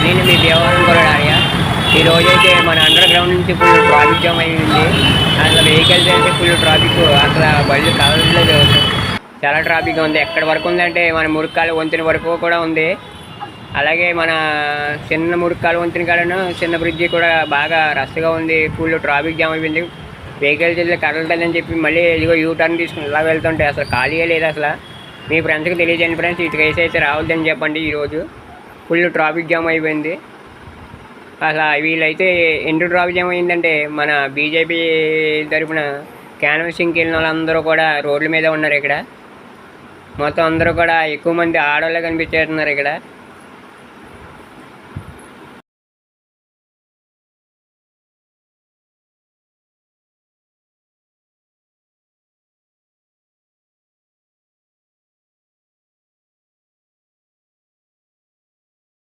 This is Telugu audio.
నేను మీ దేవరం కూడా ఆర్య. ఈరోజైతే మన అండర్ గ్రౌండ్ నుంచి ఫుల్ ట్రాఫిక్ జామ్ అయింది. అసలు వెహికల్స్ అయితే ఫుల్ ట్రాఫిక్, అసలు బళ్ళు కదలట్లేదు. చాలా ట్రాఫిక్ ఉంది. ఎక్కడి వరకు ఉందంటే మన మురుక్కాల వంతెన వరకు కూడా ఉంది. అలాగే మన చిన్న మురుక్కాల వంతెన కాడను చిన్న బ్రిడ్జి కూడా బాగా రష్గా ఉంది. ఫుల్ ట్రాఫిక్ జామ్ అయిపోయింది. వెహికల్స్ అయితే కదలట్లేదని చెప్పి మళ్ళీ ఇదిగో యూ టర్న్ తీసుకుని ఇలా వెళ్తుంటే అసలు ఖాళీయే లేదు. అసలు మీ ఫ్రెండ్స్కి తెలియజేయండి ఫ్రెండ్స్, ఇటు కేసు అయితే రావద్దని చెప్పండి. ఈరోజు ఫుల్ ట్రాఫిక్ జామ్ అయిపోయింది. అసలు వీళ్ళైతే ఎందుకు ట్రాఫిక్ జామ్ అయిందంటే మన బీజేపీ తరఫున క్యాన్వసింగ్కి వెళ్ళిన వాళ్ళందరూ కూడా రోడ్ల మీద ఉన్నారు. ఇక్కడ మొత్తం అందరూ కూడా ఎక్కువ మంది ఆడవాళ్ళే కనిపించేస్తున్నారు ఇక్కడ.